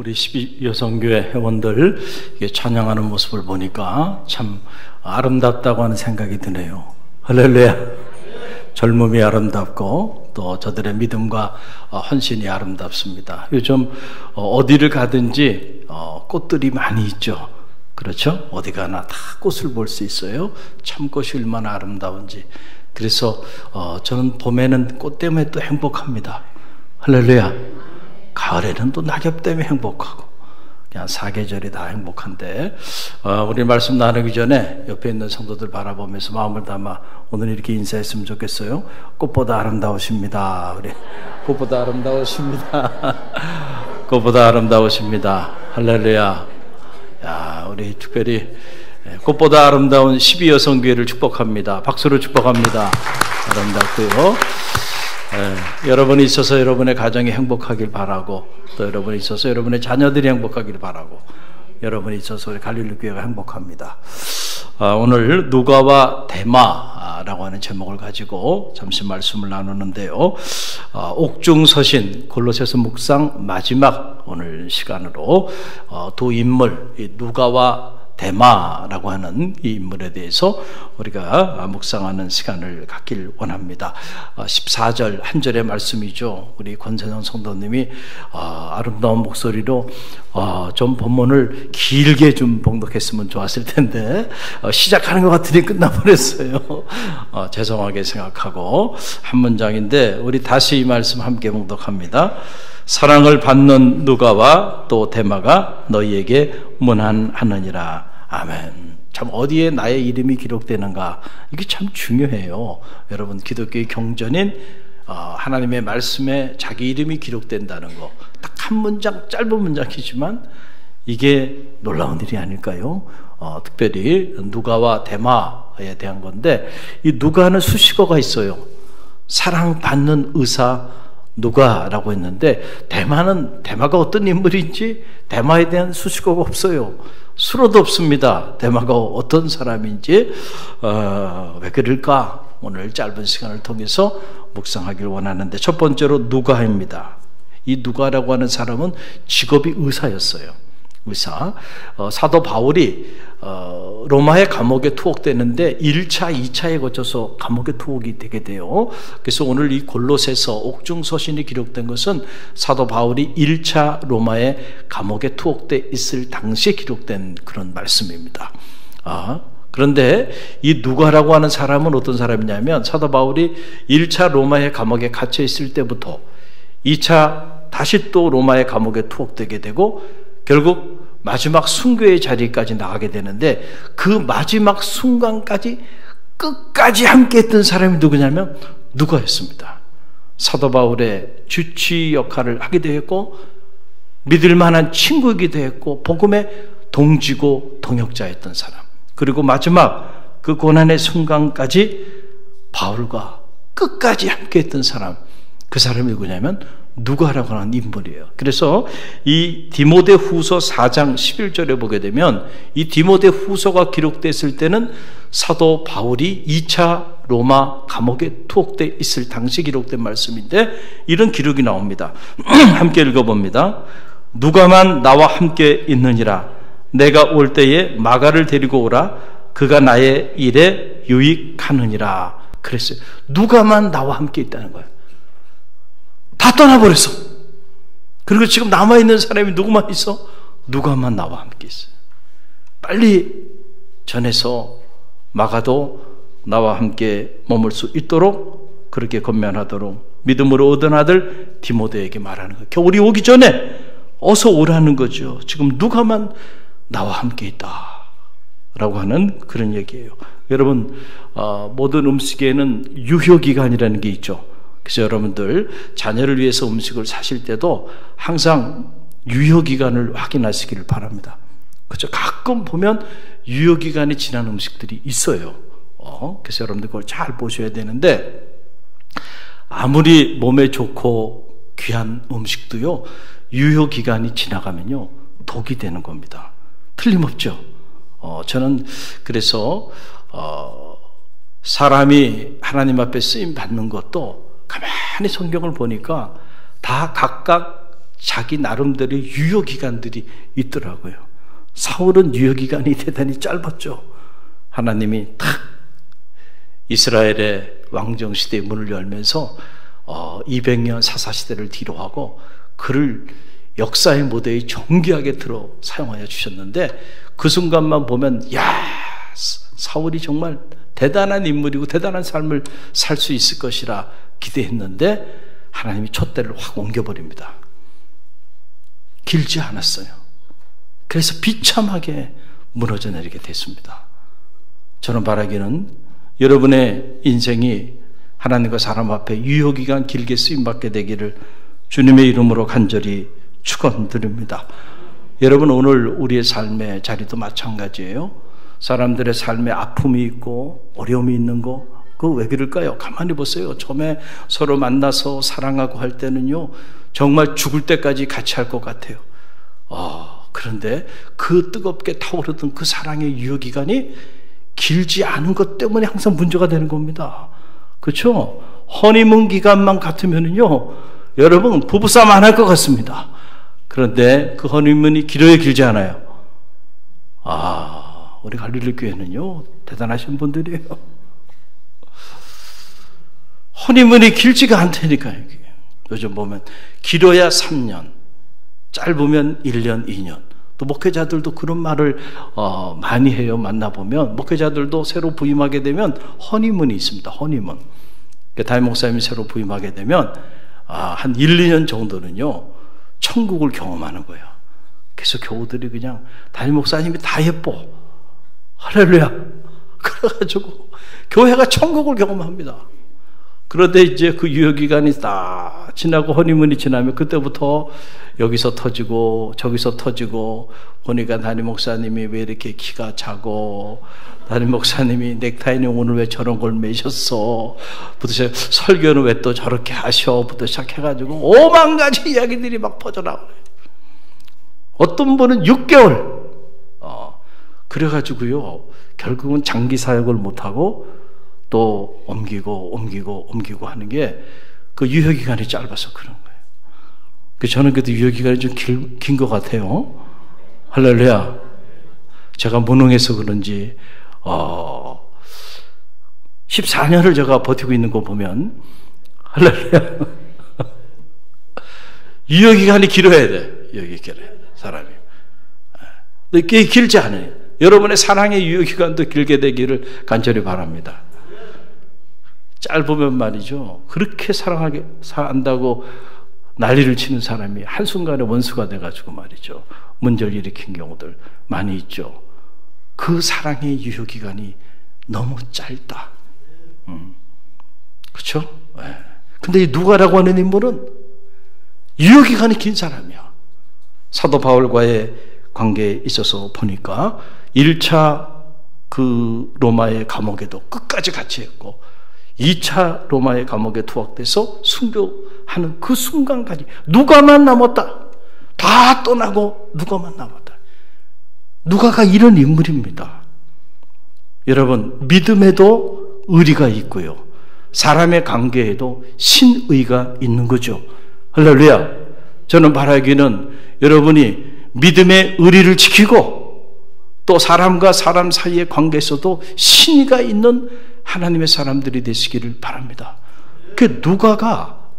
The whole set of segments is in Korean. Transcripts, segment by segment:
우리 12여성교회 회원들 찬양하는 모습을 보니까 참 아름답다고 하는 생각이 드네요. 할렐루야. 젊음이 아름답고 또 저들의 믿음과 헌신이 아름답습니다. 요즘 어디를 가든지 꽃들이 많이 있죠. 그렇죠? 어디 가나 다 꽃을 볼 수 있어요. 참 꽃이 얼마나 아름다운지. 그래서 저는 봄에는 꽃 때문에 또 행복합니다. 할렐루야. 가을에는 또 낙엽 때문에 행복하고 그냥 사계절이 다 행복한데 우리 말씀 나누기 전에 옆에 있는 성도들 바라보면서 마음을 담아 오늘 이렇게 인사했으면 좋겠어요. 꽃보다 아름다우십니다. 우리 꽃보다 아름다우십니다. 꽃보다 아름다우십니다. 할렐루야. 야, 우리 특별히 꽃보다 아름다운 12여성교회를 축복합니다. 박수로 축복합니다. 아름답고요. 여러분이 있어서 여러분의 가정이 행복하길 바라고, 또 여러분이 있어서 여러분의 자녀들이 행복하길 바라고, 여러분이 있어서 우리 갈릴리 교회가 행복합니다. 오늘 누가와 데마라고 하는 제목을 가지고 잠시 말씀을 나누는데요. 옥중서신 골로새서 묵상 마지막 오늘 시간으로 두 인물, 누가와 데마라고 하는 이 인물에 대해서 우리가 묵상하는 시간을 갖길 원합니다. 14절 한 절의 말씀이죠. 우리 권세정 성도님이 아름다운 목소리로 좀 본문을 길게 좀 봉독했으면 좋았을 텐데 시작하는 것 같으니 끝나버렸어요. 죄송하게 생각하고 한 문장인데 우리 다시 이 말씀 함께 봉독합니다. 사랑을 받는 누가와 또 데마가 너희에게 문안하느니라. 아멘. 참 어디에 나의 이름이 기록되는가, 이게 참 중요해요. 여러분, 기독교의 경전인 하나님의 말씀에 자기 이름이 기록된다는 거, 딱 한 문장, 짧은 문장이지만 이게 놀라운 일이 아닐까요? 특별히 누가와 데마에 대한 건데, 이 누가는 수식어가 있어요. 사랑받는 의사 누가라고 했는데, 데마가 어떤 인물인지 데마에 대한 수식어가 없어요. 수로도 없습니다. 데마가 어떤 사람인지. 왜 그럴까? 오늘 짧은 시간을 통해서 묵상하길 원하는데, 첫 번째로 누가입니다. 이 누가라고 하는 사람은 직업이 의사였어요. 의사. 사도 바울이 로마의 감옥에 투옥되는데 1차, 2차에 거쳐서 감옥에 투옥이 되게 돼요. 그래서 오늘 이 골로새서 옥중서신이 기록된 것은 사도 바울이 1차 로마의 감옥에 투옥돼 있을 당시에 기록된 그런 말씀입니다. 그런데 이 누가라고 하는 사람은 어떤 사람이냐면, 사도 바울이 1차 로마의 감옥에 갇혀 있을 때부터 2차 다시 또 로마의 감옥에 투옥되게 되고 결국 마지막 순교의 자리까지 나가게 되는데, 그 마지막 순간까지 끝까지 함께했던 사람이 누구냐면 누가였습니다. 사도 바울의 주치 역할을 하게 되었고, 믿을 만한 친구이기도 했고, 복음의 동지고 동역자였던 사람, 그리고 마지막 그 고난의 순간까지 바울과 끝까지 함께했던 사람, 그 사람이 누구냐면 누가라고 하는 인물이에요. 그래서 이 디모데후서 4장 11절에 보게 되면, 이 디모데후서가 기록됐을 때는 사도 바울이 2차 로마 감옥에 투옥돼 있을 당시 기록된 말씀인데, 이런 기록이 나옵니다. 함께 읽어봅니다. 누가만 나와 함께 있느니라. 내가 올 때에 마가를 데리고 오라. 그가 나의 일에 유익하느니라. 그랬어요. 누가만 나와 함께 있다는 거예요. 다 떠나버렸어. 그리고 지금 남아있는 사람이 누구만 있어? 누가만 나와 함께 있어요. 빨리 전해서 마가도 나와 함께 머물 수 있도록 그렇게 건면하도록 믿음으로 얻은 아들 디모데에게 말하는 거예요. 겨울이 오기 전에 어서 오라는 거죠. 지금 누가만 나와 함께 있다 라고 하는 그런 얘기예요. 여러분, 모든 음식에는 유효기간이라는 게 있죠. 그래서 여러분들 자녀를 위해서 음식을 사실 때도 항상 유효기간을 확인하시기를 바랍니다. 그렇죠? 가끔 보면 유효기간이 지난 음식들이 있어요. 그래서 여러분들 그걸 잘 보셔야 되는데, 아무리 몸에 좋고 귀한 음식도요, 유효기간이 지나가면요 독이 되는 겁니다. 틀림없죠. 저는 그래서 사람이 하나님 앞에 쓰임 받는 것도 가만히 성경을 보니까 다 각각 자기 나름대로의 유효기간들이 있더라고요. 사울은 유효기간이 대단히 짧았죠. 하나님이 탁 이스라엘의 왕정시대의 문을 열면서 200년 사사시대를 뒤로하고 그를 역사의 무대에 정교하게 들어 사용하여 주셨는데, 그 순간만 보면 야, 사울이 정말 대단한 인물이고 대단한 삶을 살 수 있을 것이라 기대했는데 하나님이 촛대를 확 옮겨버립니다. 길지 않았어요. 그래서 비참하게 무너져 내리게 됐습니다. 저는 바라기는 여러분의 인생이 하나님과 사람 앞에 유효기간 길게 쓰임받게 되기를 주님의 이름으로 간절히 축원드립니다. 여러분, 오늘 우리의 삶의 자리도 마찬가지예요. 사람들의 삶에 아픔이 있고 어려움이 있는 거, 그거 왜 그럴까요? 가만히 보세요. 처음에 서로 만나서 사랑하고 할 때는요, 정말 죽을 때까지 같이 할 것 같아요. 그런데 그 뜨겁게 타오르던 그 사랑의 유효기간이 길지 않은 것 때문에 항상 문제가 되는 겁니다. 그렇죠? 허니문 기간만 같으면은요, 여러분 부부싸움 안 할 것 같습니다. 그런데 그 허니문이 길어야 길지 않아요. 우리 갈릴리 교회는요 대단하신 분들이에요. 허니문이 길지가 않다니까요. 요즘 보면 길어야 3년, 짧으면 1년, 2년. 또 목회자들도 그런 말을 많이 해요. 만나보면 목회자들도 새로 부임하게 되면 허니문이 있습니다. 허니문. 담임 목사님이 새로 부임하게 되면 한 1, 2년 정도는요 천국을 경험하는 거예요. 그래서 교우들이 그냥 담임 목사님이 다 예뻐, 할렐루야, 그래가지고 교회가 천국을 경험합니다. 그런데 이제 그 유효기간이 딱 지나고 허니문이 지나면 그때부터 여기서 터지고 저기서 터지고, 보니까 담임 목사님이 왜 이렇게 키가 작고, 담임 목사님이 넥타이는 오늘 왜 저런 걸 매셨어, 부터 설교는 왜 또 저렇게 하셔, 부터 시작해가지고 오만 가지 이야기들이 막 퍼져나와요. 어떤 분은 6개월 그래가지고요 결국은 장기 사역을 못하고 또 옮기고 하는 게 그 유효기간이 짧아서 그런 거예요. 저는 그래도 유효기간이 좀 긴 것 같아요. 할렐루야. 제가 무능해서 그런지 14년을 제가 버티고 있는 거 보면, 할렐루야, 유효기간이 길어야 돼. 유효기간이 사람이. 근데 꽤 길지 않아요. 여러분의 사랑의 유효기간도 길게 되기를 간절히 바랍니다. 짧으면 말이죠, 그렇게 사랑하게 산다고 난리를 치는 사람이 한순간에 원수가 돼가지고 말이죠 문제를 일으킨 경우들 많이 있죠. 그 사랑의 유효기간이 너무 짧다. 그렇죠? 네. 근데 이 누가라고 하는 인물은 유효기간이 긴 사람이야. 사도 바울과의 관계에 있어서 보니까 1차 그 로마의 감옥에도 끝까지 같이 했고, 2차 로마의 감옥에 투옥돼서 순교하는 그 순간까지 누가만 남았다. 다 떠나고 누가만 남았다. 누가가 이런 인물입니다. 여러분, 믿음에도 의리가 있고요, 사람의 관계에도 신의가 있는 거죠. 할렐루야. 저는 바라기는 여러분이 믿음의 의리를 지키고 또 사람과 사람 사이의 관계에서도 신의가 있는 하나님의 사람들이 되시기를 바랍니다. 그 누가가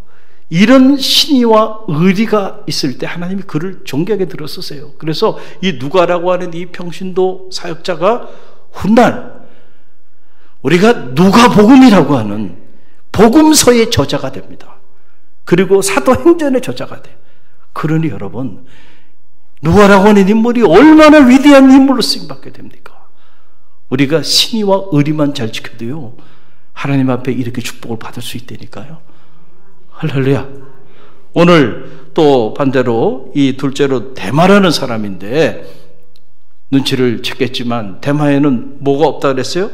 이런 신의와 의리가 있을 때 하나님이 그를 존귀하게 들어쓰세요. 그래서 이 누가라고 하는 이 평신도 사역자가 훗날 우리가 누가복음이라고 하는 복음서의 저자가 됩니다. 그리고 사도행전의 저자가 돼요. 그러니 여러분, 누가라고 하는 인물이 얼마나 위대한 인물로 쓰임받게 됩니까? 우리가 신의와 의리만 잘 지켜도요 하나님 앞에 이렇게 축복을 받을 수 있다니까요. 할렐루야. 오늘 또 반대로 이 둘째로 데마라는 사람인데, 눈치를 챘겠지만 데마에는 뭐가 없다 그랬어요?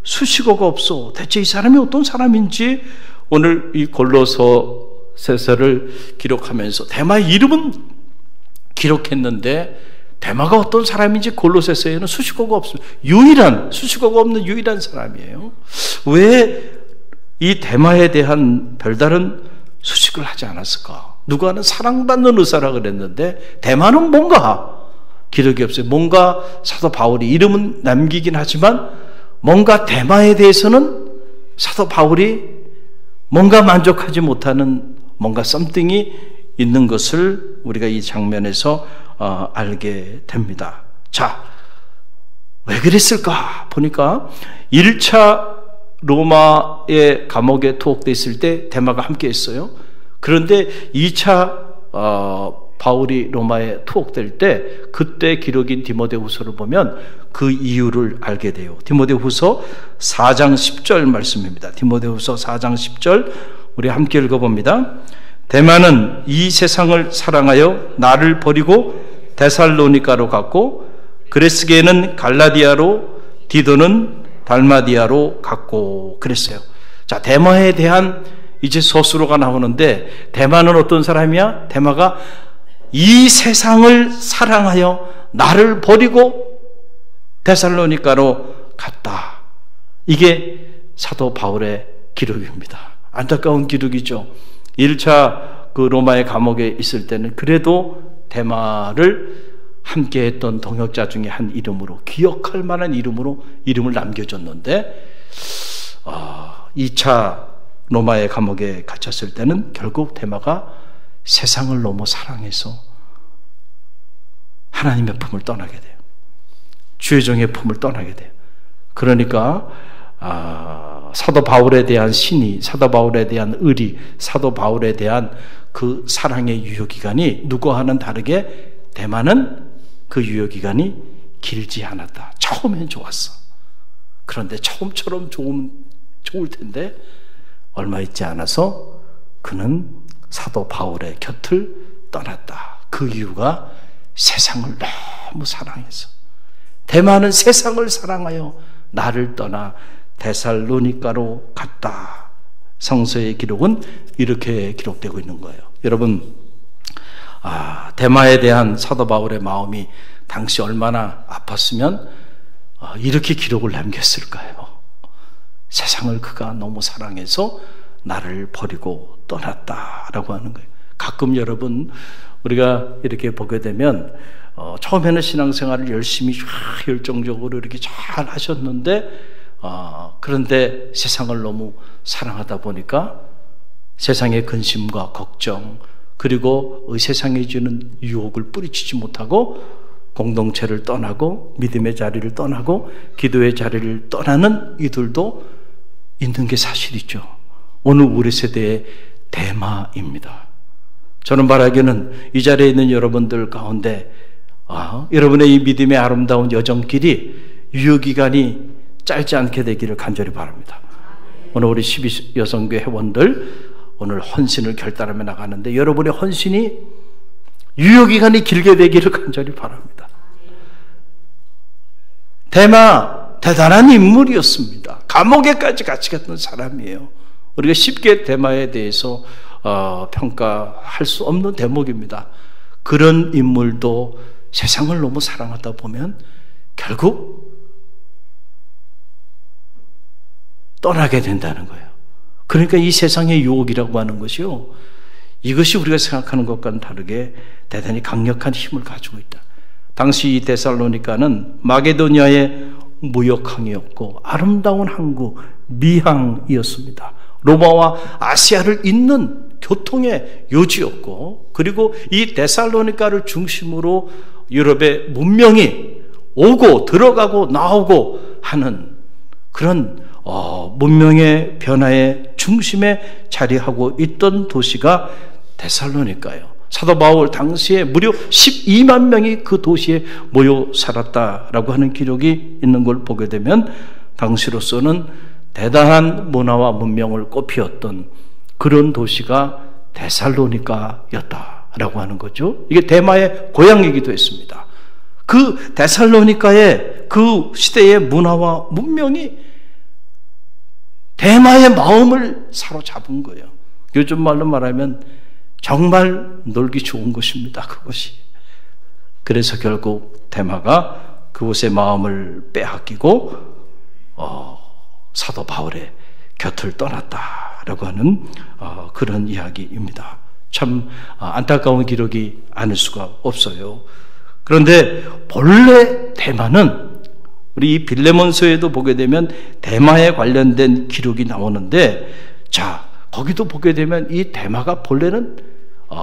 수식어가 없어. 대체 이 사람이 어떤 사람인지 오늘 이 골로새서를 기록하면서 데마의 이름은 기록했는데 데마가 어떤 사람인지 골로새서에는 수식어가 없어요. 수식어가 없는 유일한 사람이에요. 왜 이 데마에 대한 별다른 수식을 하지 않았을까? 누가는 사랑받는 의사라 그랬는데 대만은 뭔가 기록이 없어요. 뭔가 사도 바울이 이름은 남기긴 하지만 뭔가 대마에 대해서는 사도 바울이 뭔가 만족하지 못하는 뭔가 썸띵이 있는 것을 우리가 이 장면에서 알게 됩니다. 자, 왜 그랬을까? 보니까 1차 로마의 감옥에 투옥되어 있을 때 대마가 함께 했어요. 그런데 2차 바울이 로마에 투옥될 때 그때 기록인 디모데후서를 보면 그 이유를 알게 돼요. 디모데후서 4장 10절 말씀입니다. 디모데후서 4장 10절 우리 함께 읽어봅니다. 대마는 이 세상을 사랑하여 나를 버리고 데살로니가로 갔고 그레스게는 갈라디아로 디도는 달마디아로 갔고 그랬어요. 자, 대마에 대한 이제 서술어가 나오는데 대마는 어떤 사람이야? 대마가 이 세상을 사랑하여 나를 버리고 데살로니가로 갔다. 이게 사도 바울의 기록입니다. 안타까운 기록이죠. 1차 그 로마의 감옥에 있을 때는 그래도 대마를 함께 했던 동역자 중에 한 이름으로 기억할 만한 이름으로 이름을 남겨줬는데 2차 로마의 감옥에 갇혔을 때는 결국 대마가 세상을 너무 사랑해서 하나님의 품을 떠나게 돼요. 주의 종의 품을 떠나게 돼요. 그러니까 사도 바울에 대한 신의, 사도 바울에 대한 의리, 사도 바울에 대한 그 사랑의 유효기간이 누구와는 다르게 대마는 그 유효기간이 길지 않았다. 처음엔 좋았어. 그런데 처음처럼 좋을 텐데 얼마 있지 않아서 그는 사도 바울의 곁을 떠났다. 그 이유가 세상을 너무 사랑해서. 대마는 세상을 사랑하여 나를 떠나 데살로니가로 갔다. 성서의 기록은 이렇게 기록되고 있는 거예요. 여러분, 대마에 대한 사도 바울의 마음이 당시 얼마나 아팠으면 이렇게 기록을 남겼을까요? 세상을 그가 너무 사랑해서 나를 버리고 떠났다라고 하는 거예요. 가끔 여러분 우리가 이렇게 보게 되면 처음에는 신앙생활을 열심히 열정적으로 이렇게 잘 하셨는데 그런데 세상을 너무 사랑하다 보니까 세상의 근심과 걱정 그리고 세상에 주는 유혹을 뿌리치지 못하고 공동체를 떠나고 믿음의 자리를 떠나고 기도의 자리를 떠나는 이들도 있는 게 사실이죠. 오늘 우리 세대의 대마입니다. 저는 바라기는 이 자리에 있는 여러분들 가운데 여러분의 이 믿음의 아름다운 여정길이 유효기간이 짧지 않게 되기를 간절히 바랍니다. 오늘 우리 12여성교회 회원들 오늘 헌신을 결단하며 나가는데 여러분의 헌신이 유효기간이 길게 되기를 간절히 바랍니다. 대마 대단한 인물이었습니다. 감옥에까지 같이 갔던 사람이에요. 우리가 쉽게 대마에 대해서 평가할 수 없는 대목입니다. 그런 인물도 세상을 너무 사랑하다 보면 결국 떠나게 된다는 거예요. 그러니까 이 세상의 유혹이라고 하는 것이요, 이것이 우리가 생각하는 것과는 다르게 대단히 강력한 힘을 가지고 있다. 당시 이 데살로니가는 마게도니아의 무역항이었고 아름다운 항구 미항이었습니다. 로마와 아시아를 잇는 교통의 요지였고, 그리고 이 데살로니가를 중심으로 유럽의 문명이 오고 들어가고 나오고 하는 그런 문명의 변화의 중심에 자리하고 있던 도시가 데살로니가예요. 사도 바울 당시에 무려 12만 명이 그 도시에 모여 살았다라고 하는 기록이 있는 걸 보게 되면 당시로서는 대단한 문화와 문명을 꽃피웠던 그런 도시가 데살로니가였다라고 하는 거죠. 이게 대마의 고향이기도 했습니다. 그 데살로니가의 그 시대의 문화와 문명이 대마의 마음을 사로잡은 거예요. 요즘 말로 말하면 정말 놀기 좋은 곳입니다. 그곳이. 그래서 결국 대마가 그곳의 마음을 빼앗기고 사도 바울의 곁을 떠났다라고 하는 그런 이야기입니다. 참 안타까운 기록이 아닐 수가 없어요. 그런데 본래 대마는 우리 이 빌레몬서에도 보게 되면 대마에 관련된 기록이 나오는데, 자, 거기도 보게 되면 이 대마가 본래는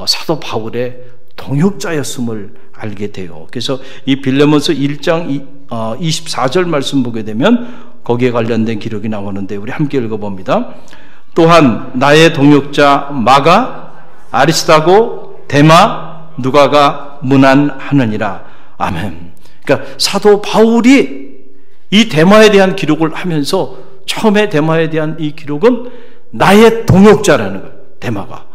사도 바울의 동역자였음을 알게 돼요. 그래서 이 빌레몬서 1장 24절 말씀 보게 되면 거기에 관련된 기록이 나오는데, 우리 함께 읽어봅니다. 또한 나의 동역자 마가, 아리스다고, 데마, 누가가 문안하느니라. 아멘. 그러니까 사도 바울이 이 데마에 대한 기록을 하면서 처음에 데마에 대한 이 기록은 나의 동역자라는 거예요. 데마가.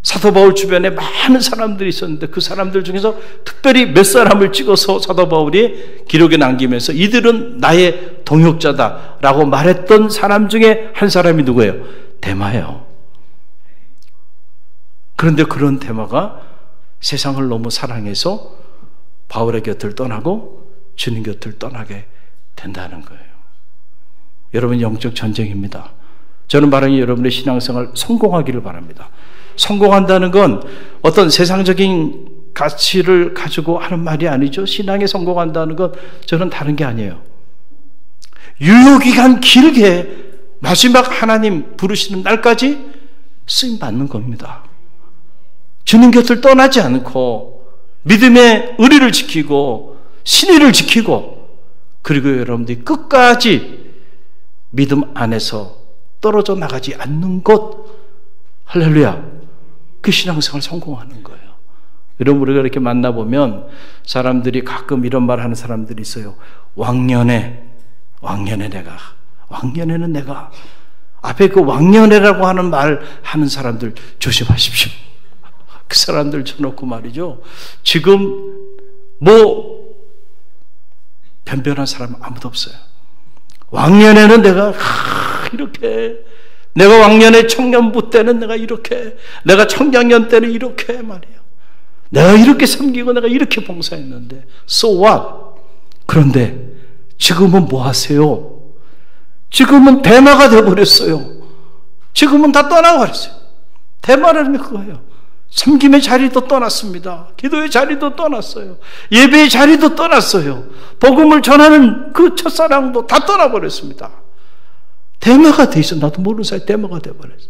사도 바울 주변에 많은 사람들이 있었는데 그 사람들 중에서 특별히 몇 사람을 찍어서 사도 바울이 기록에 남기면서 이들은 나의 동역자다라고 말했던 사람 중에 한 사람이 누구예요? 데마예요. 그런데 그런 데마가 세상을 너무 사랑해서 바울의 곁을 떠나고 주님 곁을 떠나게 된다는 거예요. 여러분, 영적 전쟁입니다. 저는 바람이 여러분의 신앙생활 성공하기를 바랍니다. 성공한다는 건 어떤 세상적인 가치를 가지고 하는 말이 아니죠. 신앙에 성공한다는 건 저는 다른 게 아니에요. 유효기간 길게 마지막 하나님 부르시는 날까지 쓰임받는 겁니다. 주님 곁을 떠나지 않고 믿음의 의리를 지키고 신의를 지키고, 그리고 여러분들이 끝까지 믿음 안에서 떨어져 나가지 않는 것, 할렐루야, 그 신앙생활 성공하는 거예요. 여러분, 우리가 이렇게 만나보면 사람들이 가끔 이런 말 하는 사람들이 있어요. 왕년에는 내가 앞에 그 왕년에라고 하는 말 하는 사람들 조심하십시오. 그 사람들 쳐놓고 말이죠, 지금 뭐 변변한 사람 아무도 없어요. 왕년에는 내가 이렇게, 내가 왕년에 청년부 때는 내가 이렇게, 내가 청장년 때는 이렇게 말이에요. 내가 이렇게 섬기고 내가 이렇게 봉사했는데 so what? 그런데 지금은 뭐 하세요? 지금은 대마가 되어버렸어요. 지금은 다 떠나버렸어요. 대마라는 게 그거예요. 섬김의 자리도 떠났습니다. 기도의 자리도 떠났어요. 예배의 자리도 떠났어요. 복음을 전하는 그 첫사랑도 다 떠나버렸습니다. 대마가 돼 있어. 나도 모르는 사이에 대마가 돼버렸어요.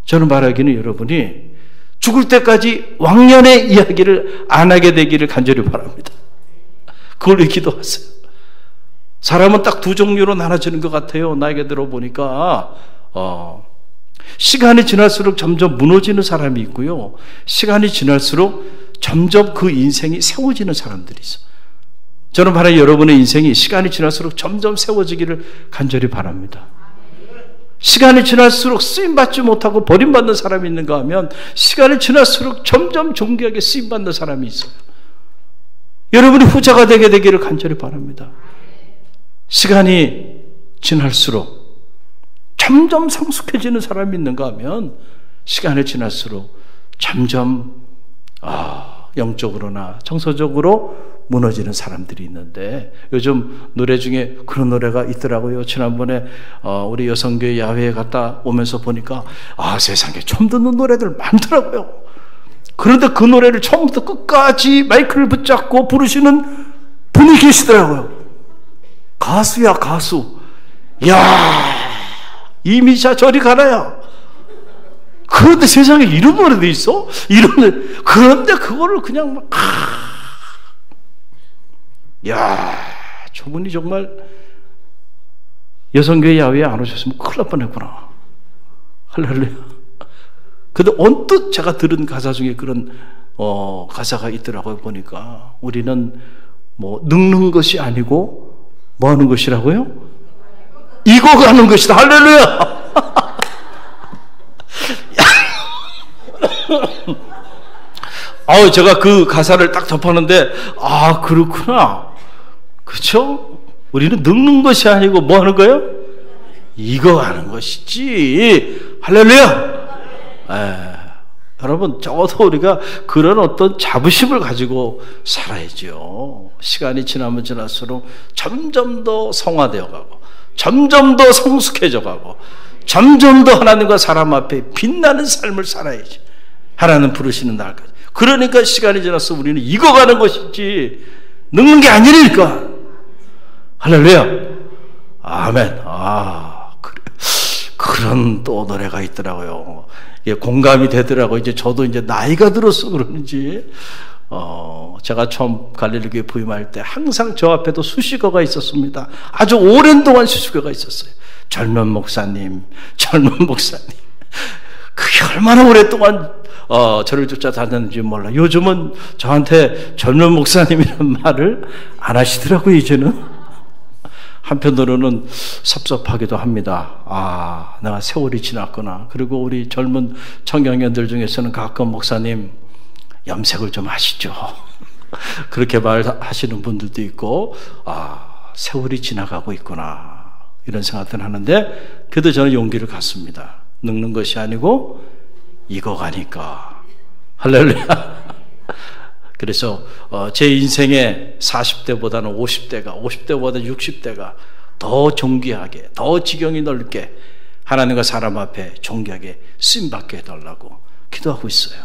저는 말하기는 여러분이 죽을 때까지 왕년의 이야기를 안 하게 되기를 간절히 바랍니다. 그걸 기도하세요. 사람은 딱 두 종류로 나눠지는 것 같아요. 나에게 들어보니까 시간이 지날수록 점점 무너지는 사람이 있고요, 시간이 지날수록 점점 그 인생이 세워지는 사람들이 있어요. 저는 바로 여러분의 인생이 시간이 지날수록 점점 세워지기를 간절히 바랍니다. 시간이 지날수록 쓰임받지 못하고 버림받는 사람이 있는가 하면 시간이 지날수록 점점 존귀하게 쓰임받는 사람이 있어요. 여러분이 후자가 되게 되기를 간절히 바랍니다. 시간이 지날수록 점점 성숙해지는 사람이 있는가 하면 시간이 지날수록 점점 영적으로나 정서적으로 무너지는 사람들이 있는데, 요즘 노래 중에 그런 노래가 있더라고요. 지난번에 우리 여성교회 야외에 갔다 오면서 보니까 세상에 처음 듣는 노래들 많더라고요. 그런데 그 노래를 처음부터 끝까지 마이크를 붙잡고 부르시는 분이 계시더라고요. 가수야, 가수. 야, 이미자 저리 가라야. 그런데 세상에 이런 노래도 있어? 그런데 그거를 그냥 막, 야, 저분이 정말 여성교회 야외에 안 오셨으면 큰일 날 뻔했구나. 할렐루야. 근데 언뜻 제가 들은 가사 중에 그런 가사가 있더라고요. 보니까 우리는 뭐 늙는 것이 아니고 뭐 하는 것이라고요? 익어가는 것이다. 할렐루야. 제가 그 가사를 딱 접하는데 그렇구나. 그렇죠? 우리는 늙는 것이 아니고 뭐 하는 거예요? 익어가는 것이지. 할렐루야. 여러분, 적어도 우리가 그런 어떤 자부심을 가지고 살아야죠. 시간이 지나면 지날수록 점점 더 성화되어 가고 점점 더 성숙해져 가고 점점 더 하나님과 사람 앞에 빛나는 삶을 살아야지. 하나님 부르시는 날까지. 그러니까 시간이 지나서 우리는 익어가는 것이지 늙는 게 아니니까. 할렐루야. 아멘. 그런 또 노래가 있더라고요. 이게 공감이 되더라고요. 이제 저도 이제 나이가 들어서 그런지, 제가 처음 갈릴리교회 부임할 때 항상 저 앞에도 수식어가 있었습니다. 아주 오랜 동안 수식어가 있었어요. 젊은 목사님. 그게 얼마나 오랫동안 저를 쫓아다녔는지 몰라. 요즘은 저한테 젊은 목사님이라는 말을 안 하시더라고요, 이제는. 한편으로는 섭섭하기도 합니다. 내가 세월이 지났구나. 그리고 우리 젊은 청년들 중에서는 가끔 목사님 염색을 좀 하시죠. 그렇게 말하시는 분들도 있고, 세월이 지나가고 있구나. 이런 생각을 하는데, 그래도 저는 용기를 갖습니다. 늙는 것이 아니고 익어가니까. 할렐루야. 그래서 제 인생의 40대보다는 50대보다 60대가 더 존귀하게, 더 지경이 넓게 하나님과 사람 앞에 존귀하게 쓰임받게 해달라고 기도하고 있어요.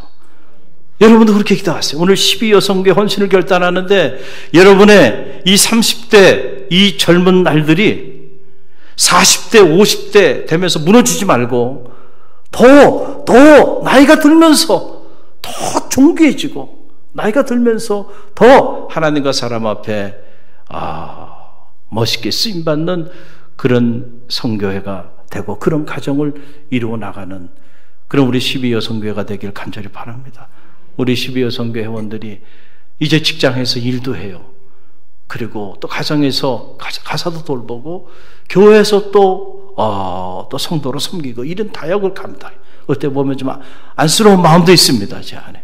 여러분도 그렇게 기도하세요. 오늘 12여성교회 헌신을 결단하는데, 여러분의 이 30대 이 젊은 날들이 40대 50대 되면서 무너지지 말고 더 나이가 들면서 더 존귀해지고, 나이가 들면서 더 하나님과 사람 앞에 멋있게 쓰임받는 그런 성교회가 되고, 그런 가정을 이루어 나가는 그런 우리 12여성교회가 되길 간절히 바랍니다. 우리 12여성교회 회원들이 이제 직장에서 일도 해요. 그리고 또 가정에서 가사도 돌보고, 교회에서 또 성도로 섬기고, 이런 다역을 감당해요. 그때 보면 좀 안쓰러운 마음도 있습니다, 제 안에.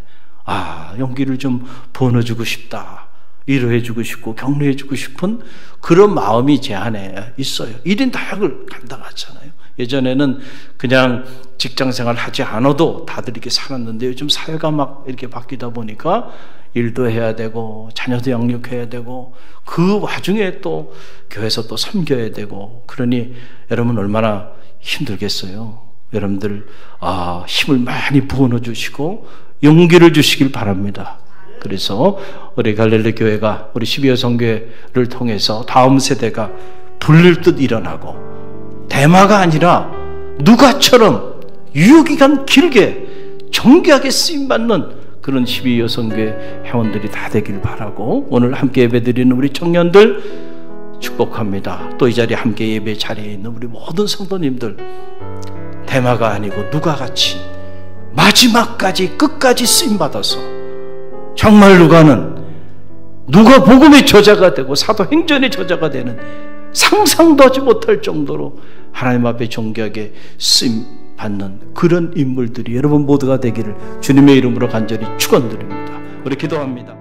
용기를 좀 부어주고 싶다, 위로해주고 싶고 격려해주고 싶은 그런 마음이 제 안에 있어요. 1인 다역을 감당하잖아요. 예전에는 그냥 직장생활 하지 않아도 다들 이렇게 살았는데, 요즘 사회가 막 이렇게 바뀌다 보니까 일도 해야 되고 자녀도 양육해야 되고, 그 와중에 또 교회에서 또 섬겨야 되고, 그러니 여러분 얼마나 힘들겠어요. 여러분들 힘을 많이 부어 주시고 용기를 주시길 바랍니다. 그래서 우리 갈릴리 교회가 우리 12여성교회를 통해서 다음 세대가 불릴 듯 일어나고, 대마가 아니라 누가처럼 유효기간 길게 정교하게 쓰임받는 그런 12여성교회 회원들이 다 되길 바라고, 오늘 함께 예배드리는 우리 청년들 축복합니다. 또 이 자리에 함께 예배 자리에 있는 우리 모든 성도님들, 대마가 아니고 누가같이 마지막까지 끝까지 쓰임받아서 정말 누가 복음의 저자가 되고 사도행전의 저자가 되는, 상상도 하지 못할 정도로 하나님 앞에 존귀하게 쓰임받는 그런 인물들이 여러분 모두가 되기를 주님의 이름으로 간절히 축원드립니다. 우리 기도합니다.